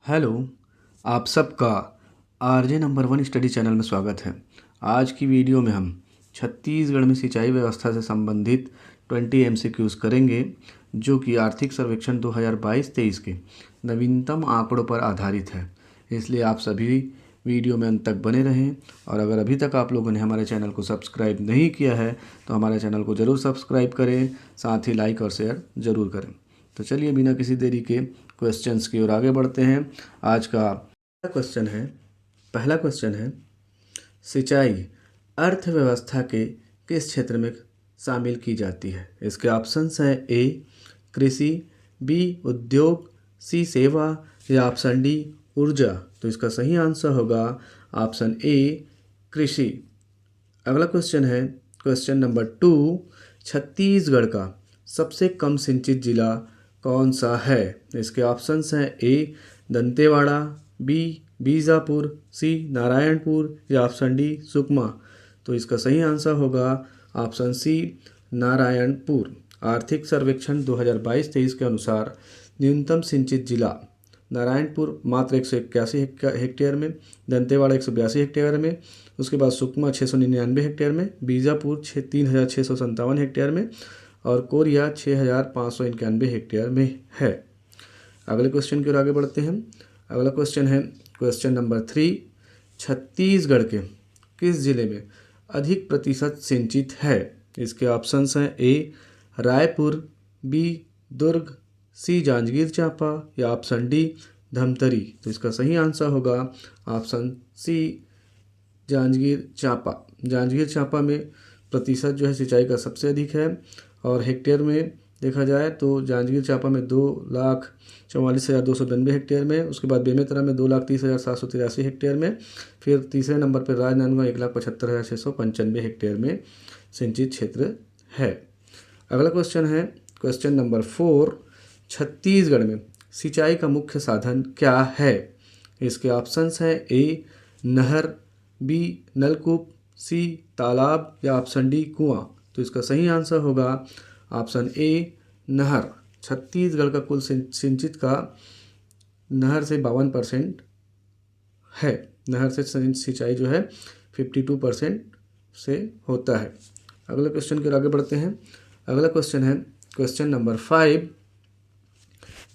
Hello. आप सबका RJ number 1 study channel में स्वागत है। आज की वीडियो में हम छत्तीसगढ़ में सिंचाई व्यवस्था से संबंधित 20 एमसीक्यूज करेंगे, जो कि आर्थिक सर्वेक्षण 2022-23 के नवीनतम आंकड़ों पर आधारित है। इसलिए आप सभी वीडियो में अंत तक बने रहें, और अगर अभी तक आप लोगों ने हमारे चैनल को सब्सक्राइब नहीं किया है तो हमारे चैनल को ज़रूर सब्सक्राइब करें, साथ ही लाइक और शेयर ज़रूर करें। तो चलिए बिना किसी देरी के क्वेश्चंस की ओर आगे बढ़ते हैं। आज का पहला क्वेश्चन है सिंचाई अर्थव्यवस्था के किस क्षेत्र में शामिल की जाती है। इसके ऑप्शंस हैं ए कृषि, बी उद्योग, सी सेवा या ऑप्शन डी ऊर्जा। तो इसका सही आंसर होगा ऑप्शन ए कृषि। अगला क्वेश्चन है क्वेश्चन नंबर 2, छत्तीसगढ़ का सबसे कम सिंचित जिला कौन सा है। इसके ऑप्शंस हैं ए दंतेवाड़ा, बी बीजापुर, सी नारायणपुर या ऑप्शन डी सुकमा। तो इसका सही आंसर होगा ऑप्शन सी नारायणपुर। आर्थिक सर्वेक्षण 2022-23 के अनुसार न्यूनतम सिंचित जिला नारायणपुर मात्र 181 हेक्टेयर में, दंतेवाड़ा 182 हेक्टेयर में, उसके बाद सुकमा 699 हेक्टेयर में, बीजापुर 3657 हेक्टेयर में और कोरिया 6591 हेक्टेयर में है। अगले क्वेश्चन की ओर आगे बढ़ते हैं। अगला क्वेश्चन है क्वेश्चन नंबर 3, छत्तीसगढ़ के किस जिले में अधिक प्रतिशत सिंचित है। इसके ऑप्शंस हैं ए रायपुर, बी दुर्ग, सी जांजगीर चांपा या ऑप्शन डी धमतरी। तो इसका सही आंसर होगा ऑप्शन सी जांजगीर चांपा। जांजगीर चांपा में प्रतिशत जो है सिंचाई का सबसे अधिक है, और हेक्टेयर में देखा जाए तो जांजगीर चांपा में 2,44,292 हेक्टेयर में, उसके बाद बेमेतरा में 2,30,783 हेक्टेयर में, फिर तीसरे नंबर पर राजनांदगांव 1,75,695 हेक्टेयर में सिंचित क्षेत्र है। अगला क्वेश्चन है क्वेश्चन नंबर 4, छत्तीसगढ़ में सिंचाई का मुख्य साधन क्या है। इसके ऑप्शंस हैं ए नहर, बी नलकूप, सी तालाब या ऑप्शन डी कुआं। तो इसका सही आंसर होगा ऑप्शन ए नहर। छत्तीसगढ़ का कुल सिंचित का नहर से 52% है। नहर से सिंचाई जो है 52% से होता है। अगले क्वेश्चन की ओर आगे बढ़ते हैं। अगला क्वेश्चन है क्वेश्चन नंबर 5,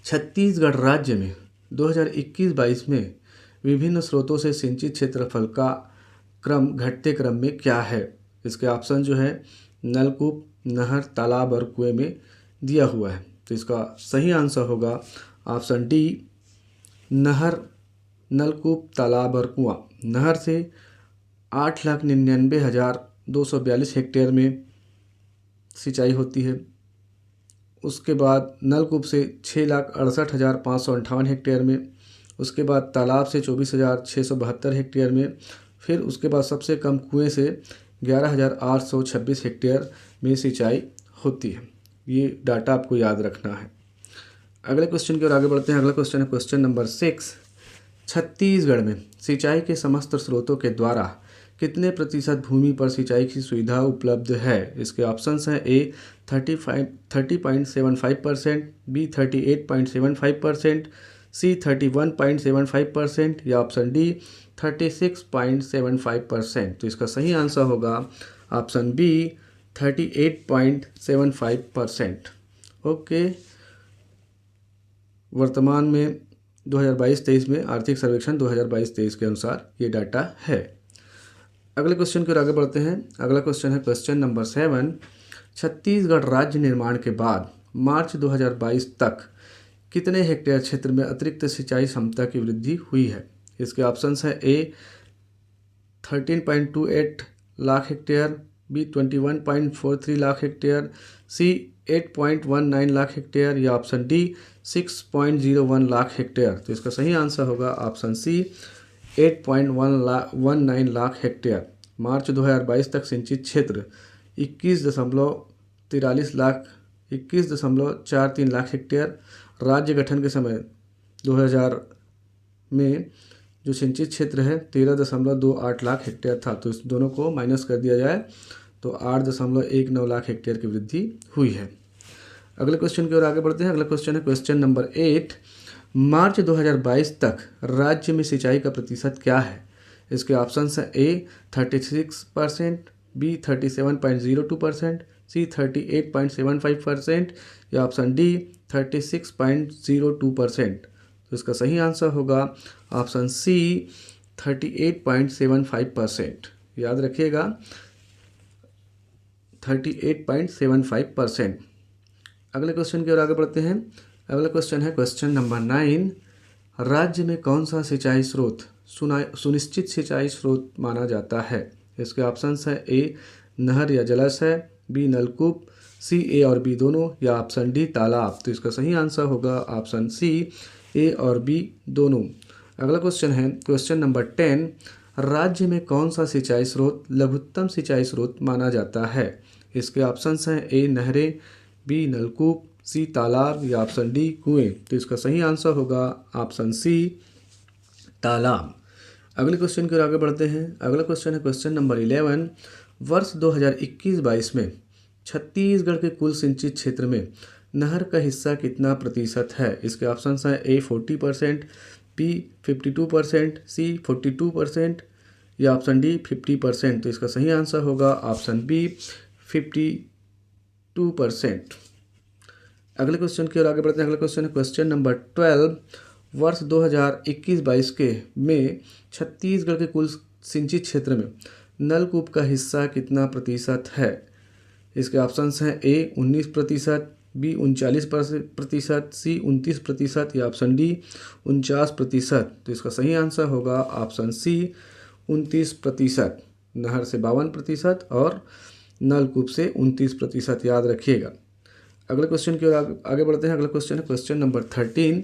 छत्तीसगढ़ राज्य में 2021-22 में विभिन्न स्रोतों से सिंचित क्षेत्रफल का क्रम घटते क्रम में क्या है। इसके ऑप्शन जो है नलकूप, नहर, तालाब और कुएं में दिया हुआ है। तो इसका सही आंसर होगा ऑप्शन डी नहर, नलकूप, तालाब और कुआं। नहर से 8,99,242 हेक्टेयर में सिंचाई होती है। उसके बाद नलकूप से 6,68,558 हेक्टेयर में, उसके बाद तालाब से 24,672 हेक्टेयर में, फिर उसके बाद सबसे कम कुएं से 11,826 हेक्टेयर में सिंचाई होती है। ये डाटा आपको याद रखना है। अगले क्वेश्चन की ओर आगे बढ़ते हैं। अगला क्वेश्चन है क्वेश्चन नंबर 6, छत्तीसगढ़ में सिंचाई के समस्त स्रोतों के द्वारा कितने प्रतिशत भूमि पर सिंचाई की सुविधा उपलब्ध है। इसके ऑप्शंस हैं ए 30.75%, बी 38.75%, सी 31.75% या ऑप्शन डी 36.75%। तो इसका सही आंसर होगा ऑप्शन बी 38.75%। ओके, वर्तमान में 2022-23 में आर्थिक सर्वेक्षण 2022-23 के अनुसार ये डाटा है। अगले क्वेश्चन की ओर आगे बढ़ते हैं। अगला क्वेश्चन है क्वेश्चन नंबर 7, छत्तीसगढ़ राज्य निर्माण के बाद मार्च 2022 तक कितने हेक्टेयर क्षेत्र में अतिरिक्त सिंचाई क्षमता की वृद्धि हुई है। इसके ऑप्शंस हैं A 13.28 lakh hectare, B 21.43 lakh hectare, C 8.19 lakh hectare या ऑप्शन डी 6.01 लाख हेक्टेयर। तो इसका सही आंसर होगा ऑप्शन सी 8.19 लाख हेक्टेयर। मार्च 2022 तक सिंचित क्षेत्र 21.43 लाख हेक्टेयर। राज्य गठन के समय 2000 में जो सिंचित क्षेत्र है 13.28 लाख हेक्टेयर था। तो इस दोनों को माइनस कर दिया जाए तो 8.19 लाख हेक्टेयर की वृद्धि हुई है। अगले क्वेश्चन की ओर आगे बढ़ते हैं। अगला क्वेश्चन है क्वेश्चन नंबर 8, मार्च 2022 तक राज्य में सिंचाई का प्रतिशत क्या है? इसके ऑप्शन हैं ए 36%, बी 37.02%, सी 38.75% या ऑप्शन डी 36.02%। तो इसका सही आंसर होगा ऑप्शन सी 38.75%। याद रखिएगा 38.75%। अगले क्वेश्चन की ओर आगे बढ़ते हैं। अगला क्वेश्चन है क्वेश्चन नंबर 9। राज्य में कौन सा सिंचाई स्रोत सुनिश्चित सिंचाई स्रोत माना जाता है? इसके ऑप्शंस हैं ए नहर या जलाशय, बी नलकूप, सी ए और बी दोनों या ऑप्शन डी तालाब। तो इसका सही आंसर होगा ऑप्शन सी ए और बी दोनों। अगला क्वेश्चन है क्वेश्चन नंबर 10। राज्य में कौन सा सिंचाई स्रोत लघुत्तम सिंचाई स्रोत माना जाता है? इसके ऑप्शंस हैं ए नहरें, बी नलकूप, सी तालाब या ऑप्शन डी कुएं। तो इसका सही आंसर होगा ऑप्शन सी तालाब। अगले क्वेश्चन की ओर आगे बढ़ते हैं। अगला क्वेश्चन है क्वेश्चन नंबर 11। वर्ष 2021-22 में छत्तीसगढ़ के कुल सिंचित क्षेत्र में नहर का हिस्सा कितना प्रतिशत है? इसके ऑप्शन हैं ए 40%, बी 52%, सी 42% या ऑप्शन डी 50%। तो इसका सही आंसर होगा ऑप्शन बी 52%। अगले क्वेश्चन की ओर आगे बढ़ते हैं। अगला क्वेश्चन है क्वेश्चन नंबर 12। वर्ष 2021-22 के में छत्तीसगढ़ के कुल सिंचित क्षेत्र में नलकूप का हिस्सा कितना प्रतिशत है? इसके ऑप्शंस हैं ए 19%, बी 39%, सी 29% या ऑप्शन डी 49%। तो इसका सही आंसर होगा ऑप्शन सी 29%। नहर से 52% और नलकूप से 29%। याद रखिएगा। अगले क्वेश्चन की ओर आगे बढ़ते हैं। अगला क्वेश्चन है क्वेश्चन नंबर 13।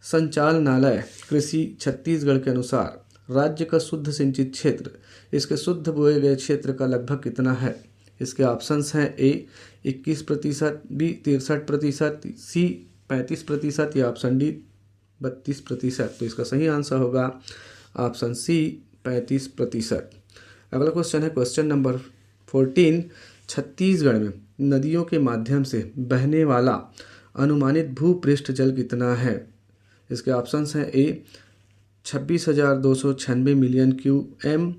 संचालनालय कृषि छत्तीसगढ़ के अनुसार राज्य का शुद्ध सिंचित क्षेत्र इसके शुद्ध बोए गए क्षेत्र का लगभग कितना है? इसके ऑप्शंस हैं ए 21%, बी 63%, सी 35% या ऑप्शन डी 32%। तो इसका सही आंसर होगा ऑप्शन सी 35%। अगला क्वेश्चन है क्वेश्चन नंबर 14। छत्तीसगढ़ में नदियों के माध्यम से बहने वाला अनुमानित भूपृष्ठ जल कितना है? इसके ऑप्शंस हैं A 26,296 million QM,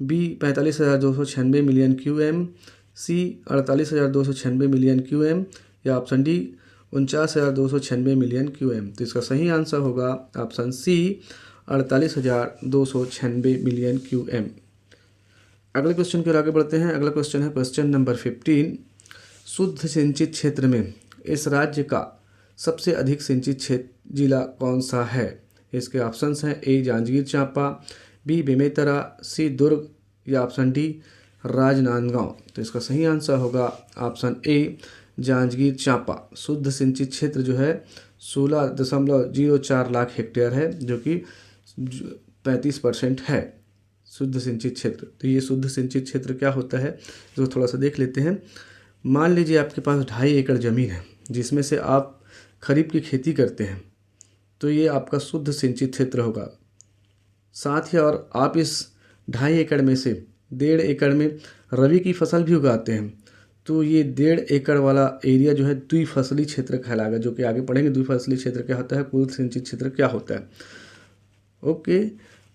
B 45,296 million QM, C 48,296 million QM या ऑप्शन डी 49,296 मिलियन क्यूएम। तो इसका सही आंसर होगा ऑप्शन सी 48,296 मिलियन क्यूएम। अगले क्वेश्चन की ओर आगे बढ़ते हैं। अगला क्वेश्चन है क्वेश्चन नंबर 15। शुद्ध सिंचित क्षेत्र में इस राज्य का सबसे अधिक सिंचित क्षेत्र जिला कौन सा है? इसके ऑप्शंस हैं ए जांजगीर चांपा, बी बेमेतरा, सी दुर्ग या ऑप्शन डी राजनांदगांव। तो इसका सही आंसर होगा ऑप्शन ए जांजगीर चांपा। शुद्ध सिंचित क्षेत्र जो है 16.04 लाख हेक्टेयर है, जो कि 35% है शुद्ध सिंचित क्षेत्र। तो ये शुद्ध सिंचित क्षेत्र क्या होता है जो थोड़ा सा देख लेते हैं। मान लीजिए आपके पास 2.5 एकड़ ज़मीन है जिसमें से आप खरीफ की खेती करते हैं, तो ये आपका शुद्ध सिंचित क्षेत्र होगा। साथ ही और आप इस 2.5 एकड़ में से 1.5 एकड़ में रबी की फसल भी उगाते हैं, तो ये 1.5 एकड़ वाला एरिया जो है द्विफसली क्षेत्र कहलाएगा, जो कि आगे पढ़ेंगे द्विफसली क्षेत्र क्या होता है, कुल सिंचित क्षेत्र क्या होता है। ओके।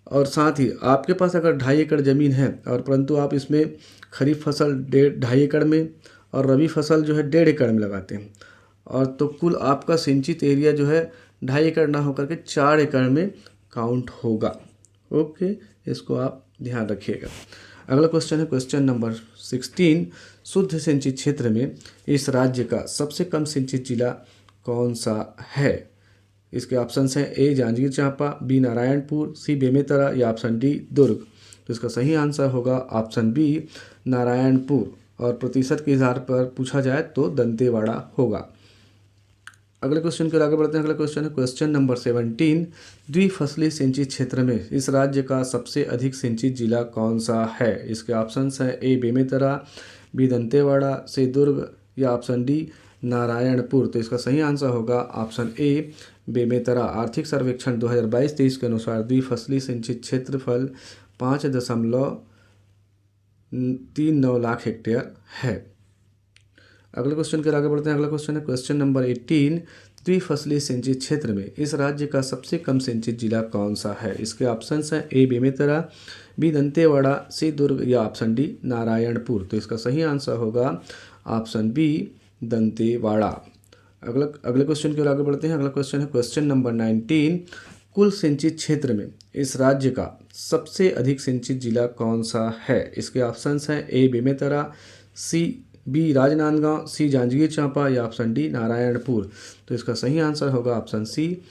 और साथ ही आपके पास अगर 2.5 एकड़ ज़मीन है और परंतु आप इसमें खरीफ फसल 2.5 एकड़ में और रबी फसल जो है 1.5 एकड़ में लगाते हैं, और तो कुल आपका सिंचित एरिया जो है 2.5 एकड़ ना होकर के 4 एकड़ में काउंट होगा। ओके, इसको आप ध्यान रखिएगा। अगला क्वेश्चन है क्वेश्चन नंबर 16। शुद्ध सिंचित क्षेत्र में इस राज्य का सबसे कम सिंचित जिला कौन सा है? इसके ऑप्शंस हैं ए जांजगीर चांपा, बी नारायणपुर, सी बेमेतरा या ऑप्शन डी दुर्ग। तो इसका सही आंसर होगा ऑप्शन बी नारायणपुर, और प्रतिशत के आधार पर पूछा जाए तो दंतेवाड़ा होगा। अगले क्वेश्चन के आगे बढ़ते हैं। अगला क्वेश्चन है क्वेश्चन नंबर 17। द्विफसली सिंचित क्षेत्र में इस राज्य का सबसे अधिक सिंचित जिला कौन सा है? इसके ऑप्शंस हैं ए बेमेतरा, बी दंतेवाड़ा, सी दुर्ग या ऑप्शन डी नारायणपुर। तो इसका सही आंसर होगा ऑप्शन ए बेमेतरा। आर्थिक सर्वेक्षण 2022-23 के अनुसार द्विफसली सिंचित क्षेत्रफल 5.39 लाख हेक्टेयर है। अगले क्वेश्चन के आगे बढ़ते हैं। अगला क्वेश्चन है क्वेश्चन नंबर 18। द्विफसली सिंचित क्षेत्र में इस राज्य का सबसे कम सिंचित जिला कौन सा है? इसके ऑप्शंस हैं ए बेमेतरा, बी दंतेवाड़ा, सी दुर्ग या ऑप्शन डी नारायणपुर। तो इसका सही आंसर होगा ऑप्शन बी दंतेवाड़ा। अगले क्वेश्चन की ओर आगे बढ़ते हैं। अगला क्वेश्चन है क्वेश्चन नंबर 19। कुल सिंचित क्षेत्र में इस राज्य का सबसे अधिक सिंचित जिला कौन सा है? इसके ऑप्शंस हैं ए बेमेतरा, बी राजनांदगांव, सी जांजगीर चांपा या ऑप्शन डी नारायणपुर। तो इसका सही आंसर होगा ऑप्शन सी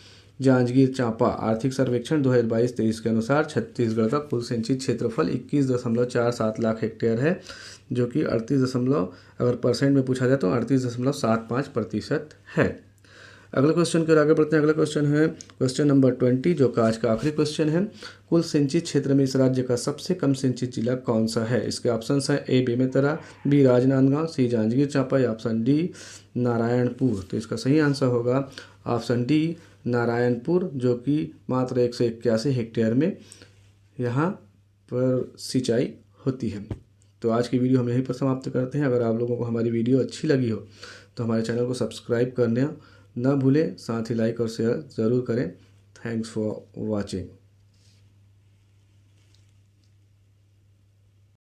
जांजगीर चांपा। आर्थिक सर्वेक्षण 2022-23 के अनुसार छत्तीसगढ़ का कुल सिंचित क्षेत्रफल 21.47 लाख हेक्टेयर है, जो कि 38 अगर परसेंट में पूछा जाए तो 38.75% है। अगले क्वेश्चन की ओर आगे बढ़ते हैं। अगला क्वेश्चन है क्वेश्चन नंबर 20, जो कि आज का आखिरी क्वेश्चन है। कुल सिंचित क्षेत्र में इस राज्य का सबसे कम सिंचित जिला कौन सा है? इसके ऑप्शंस हैं ए बेमेतरा, बी राजनांदगांव, सी जांजगीर चांपा या ऑप्शन डी नारायणपुर। तो इसका सही आंसर होगा ऑप्शन डी नारायणपुर, जो कि मात्र 181 हेक्टेयर में यहाँ पर सिंचाई होती है। तो आज की वीडियो हम यहीं पर समाप्त करते हैं। अगर आप लोगों को हमारी वीडियो अच्छी लगी हो तो हमारे चैनल को सब्सक्राइब करना न भूलें, साथ ही लाइक और शेयर ज़रूर करें। Thanks for watching.